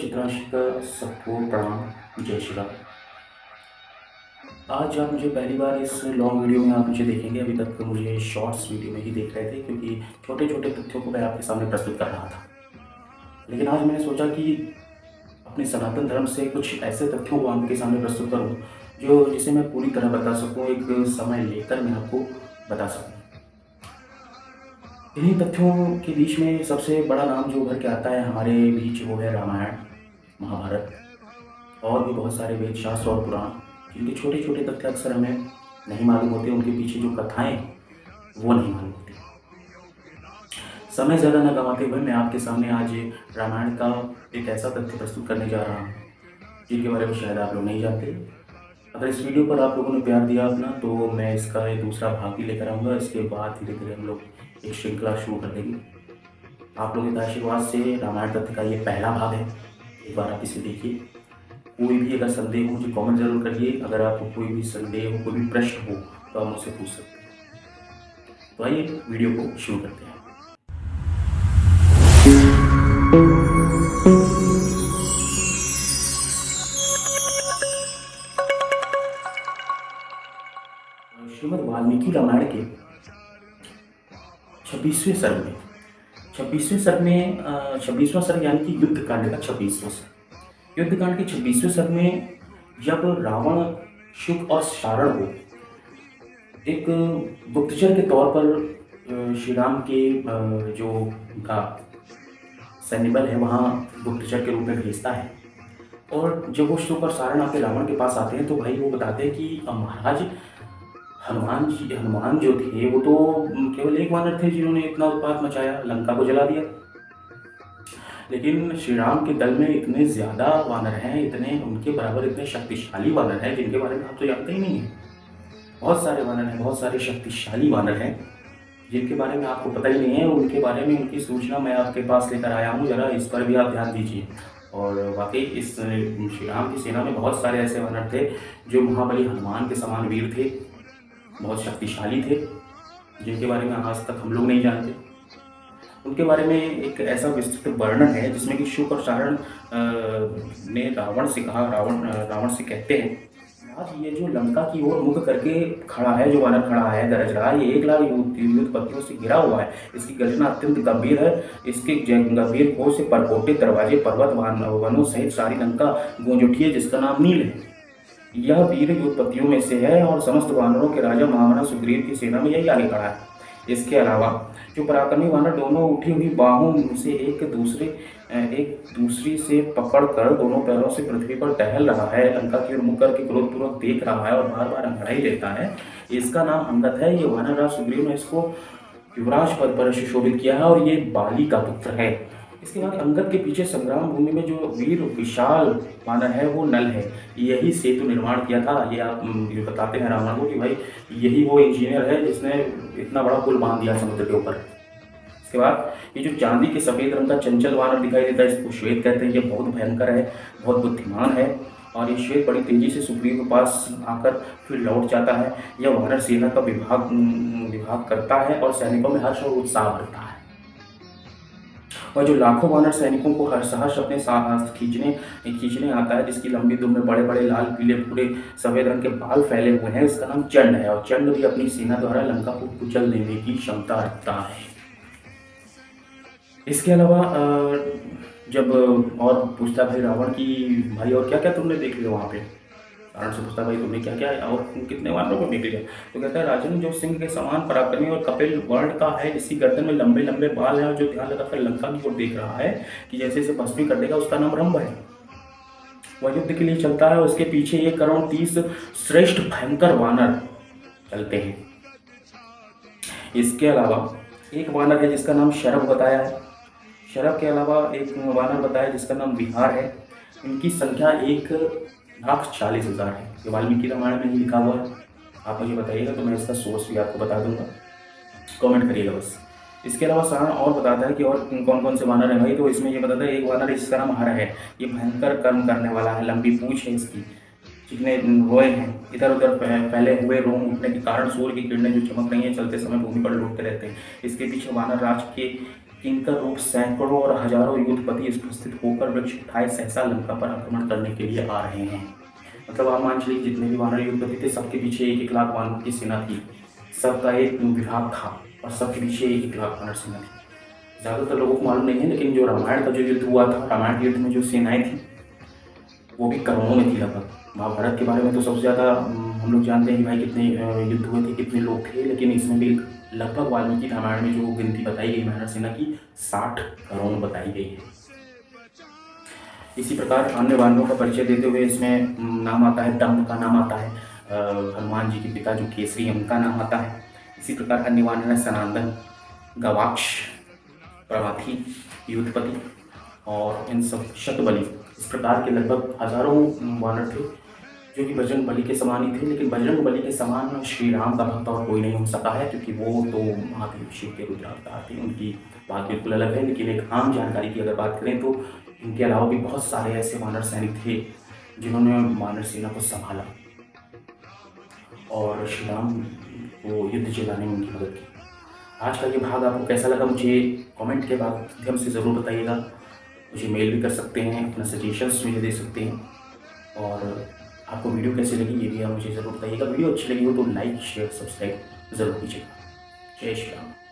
चित्रांशिक सबको प्रणाम। जय श्री राम। आज आप मुझे पहली बार इस लॉन्ग वीडियो में आप मुझे देखेंगे। अभी तक मुझे शॉर्ट्स वीडियो में ही देख रहे थे क्योंकि छोटे छोटे तथ्यों को मैं आपके सामने प्रस्तुत कर रहा था। लेकिन आज मैंने सोचा कि अपने सनातन धर्म से कुछ ऐसे तथ्यों को आपके सामने प्रस्तुत करूँ जिसे मैं पूरी तरह बता सकूँ, एक समय लेकर मैं आपको बता सकूँ। इन्हीं तथ्यों के बीच में सबसे बड़ा नाम जो उभर के आता है हमारे बीच वो है रामायण, महाभारत और भी बहुत सारे वेद शास्त्र और पुराण, जिनके छोटे छोटे तथ्य अक्सर हमें नहीं मालूम होते। उनके पीछे जो कथाएं वो नहीं मालूम होती। समय ज़्यादा न गंवाते हुए मैं आपके सामने आज रामायण का एक ऐसा तथ्य प्रस्तुत करने जा रहा हूँ जिनके बारे में शायद आप लोग नहीं जानते। अगर इस वीडियो पर आप लोगों ने प्यार दिया अपना तो मैं इसका एक दूसरा भाग भी लेकर आऊँगा। इसके बाद धीरे धीरे हम लोग एक श्रृंखला शुरू कर देंगे। आप लोगों के आशीर्वाद से रामायण तथ्य का ये पहला भाग है। एक बार आप इसे देखिए। कोई भी अगर संदेह हो मुझे कमेंट जरूर करिए। अगर आपको कोई भी संदेह हो, कोई भी प्रश्न हो तो आप मुझसे पूछ सकते हैं। तो आइए वीडियो को शुरू करते हैं। श्रीमद् वाल्मीकि रामायण के 26वें सर्ग में 26वां सर्ग यानी कि युद्ध कांड का 26वां सर्ग। युद्ध कांड के 26वें सर्ग में जब रावण, शुक और शारण को एक गुप्तचर के तौर पर श्री राम के जो उनका सैन्य बल है वहाँ गुप्तचर के रूप में भेजता है, और जब वो शुक और शारण आके रावण के पास आते हैं तो भाई वो बताते हैं कि महाराज हनुमान जो थे वो तो केवल एक वानर थे जिन्होंने इतना उत्पात मचाया, लंका को जला दिया। लेकिन श्री राम के दल में इतने ज़्यादा वानर हैं, इतने उनके बराबर इतने शक्तिशाली वानर हैं जिनके बारे में आप तो जानते ही नहीं हैं। बहुत सारे वानर हैं, बहुत सारे शक्तिशाली वानर हैं जिनके बारे में आपको पता ही नहीं है। उनके बारे में उनकी सूचना मैं आपके पास लेकर आया हूँ, ज़रा इस पर भी आप ध्यान दीजिए। और वाकई इस श्री राम की सेना में बहुत सारे ऐसे वानर थे जो महाबली हनुमान के समान वीर थे, बहुत शक्तिशाली थे, जिनके बारे में आज तक हम लोग नहीं जानते। उनके बारे में एक ऐसा विस्तृत वर्णन है जिसमें कि शुक और शारण ने रावण से कहा, रावण से कहते हैं, आज ये जो लंका की ओर मुख करके खड़ा है, जो वानर खड़ा है गरज रहा है, ये 1 लाख युद्धपतियों से घिरा हुआ है। इसकी गर्जना अत्यंत गंभीर है। इसके गंभीर घोष से परकोटे, दरवाजे, पर्वत, वनों सहित सारी लंका गूंज उठी है, जिसका नाम नील है। यह वीर युद्धपतियों में से है और समस्त वानरों के राजा महामना सुग्रीव की सेना में यही आगे खड़ा है। इसके अलावा जो पराक्रमी वानर दोनों उठी हुई बाहों से एक दूसरी से पकड़कर दोनों पैरों से पृथ्वी पर टहल रहा है, लंका की ओर मुख करके क्रोधपूर्वक देख रहा है और बार बार अंगड़ाई लेता है, इसका नाम अंगद है। ये वानर राज सुग्रीव ने इसको युवराज पद पर सुशोभित किया है और ये बाली का पुत्र है। इसके बाद अंगद के पीछे संग्राम भूमि में जो वीर विशाल वानर है वो नल है। यही सेतु निर्माण किया था। ये बताते हैं रावण को कि भाई यही वो इंजीनियर है जिसने इतना बड़ा पुल बांध दिया समुद्र के ऊपर। इसके बाद ये जो चांदी के सफ़ेद रंग का चंचल वानर दिखाई देता है, इसको श्वेत कहते हैं। ये बहुत भयंकर है, बहुत बुद्धिमान है, और ये श्वेत बड़ी तेजी से सुग्रीव के पास आकर फिर लौट जाता है। यह वानर सेना का विभाग करता है और सैनिकों में हर्ष और उत्साह भरता है। और जो लाखों वानर सैनिकों को हर सहर्ष अपने साथ खींचने आता है, जिसकी लंबी दुम में बड़े बड़े लाल पीले पूरे सफ़ेद रंग के बाल फैले हुए हैं, इसका नाम चंड है। और चंड भी अपनी सेना द्वारा लंका को कुचल देने की क्षमता रखता है। इसके अलावा जब और पूछता भाई रावण की भाई और क्या क्या तुमने देख लिया वहाँ पे, रावण से पूछता भाई तुमने क्या क्या और कितने वानरों को देख लिया। तो कहता है राजन जो सिंह के समान पराक्रमी और कपिल वर्ण का है, जिसकी गर्दन में लंबे लंबे बाल हैं और जो ध्यान लगाकर लंका की ओर देख रहा है कि जैसे इसे भस्मी कर देगा, उसका नाम रंभ है। वह युद्ध के लिए चलता है, उसके पीछे 1 करोड़ 30 श्रेष्ठ भयंकर वानर चलते हैं। इसके अलावा एक वानर है जिसका नाम शरभ बताया है। शरभ के अलावा एक वानर बताया जिसका नाम विहार है। इनकी संख्या 1,40,000 है। ये वाल्मीकि रामायण में ही लिखा हुआ है। आप मुझे बताइएगा तो मैं इसका सोर्स भी आपको बता दूंगा, कमेंट करिएगा बस। इसके अलावा सारण और बताता है कि और कौन कौन से वानर हैं भाई। तो इसमें ये बताता है एक वानर जिसका नाम हर है। ये भयंकर कर्म करने वाला है, लंबी पूंछ है इसकी, चिकने रोए हैं, इधर उधर फैले हुए रोम उठने के कारण सूर्य की किरणें जो चमक रही हैं चलते समय भूमि पर लुढ़कते रहते हैं। इसके पीछे वानर राज के किंकर रूप सैकड़ों और हजारों युद्धपति उपस्थित होकर वृक्ष उठाए सहसा लंका पर आक्रमण करने के लिए आ रहे हैं। मतलब आप मान चलिए जितने भी वानर युद्धपति थे सबके पीछे 1-1 लाख वानरों की सेना थी, सबका एक विभाग था और सबके पीछे 1-1 लाख वानर सेना थी। ज़्यादातर लोगों को मालूम नहीं है, लेकिन जो रामायण का जो युद्ध हुआ था, रामायण के युद्ध में जो सेनाएं थी वो भी करोड़ों में थी लगभग। महाभारत के बारे में तो सबसे ज़्यादा हम लोग जानते हैं कि भाई कितने युद्ध हुए थे, कितने लोग थे, लेकिन इसमें भी लगभग वाल्मीकि रामायण में जो गिनती बताई गई वानर सेना की 60 करोड़ बताई गई है। इसी प्रकार अन्य वानरों का परिचय देते हुए इसमें नाम आता है, दंभ का नाम आता है, हनुमान जी के पिता जो केसरी उनका नाम आता है। इसी प्रकार अन्य वानर है सनातन, गवाक्ष, प्रमाथी, युद्धपति और इन सब शतबली। इस प्रकार के लगभग हजारों वानर थे जो कि बजरंग बली के समान ही थे, लेकिन बजरंग बली के समान श्री राम का भक्त और कोई नहीं हो सका है, क्योंकि वो तो महादेव शिव के रुद्रावतार थे, उनकी बात बिल्कुल अलग है। लेकिन एक आम जानकारी की अगर बात करें तो इनके अलावा भी बहुत सारे ऐसे वानर सैनिक थे जिन्होंने वानर सेना को संभाला और श्री राम को युद्ध जिताने में उनकी मदद की। आज का ये भाग आपको कैसा लगा मुझे कमेंट के माध्यम से ज़रूर बताइएगा। मुझे मेल भी कर सकते हैं, अपना सजेशंस मुझे दे सकते हैं, और आपको वीडियो कैसी लगी ये भी आप मुझे ज़रूर बताइएगा। वीडियो अच्छी लगी हो तो लाइक शेयर सब्सक्राइब ज़रूर कीजिएगा। जय श्री राम।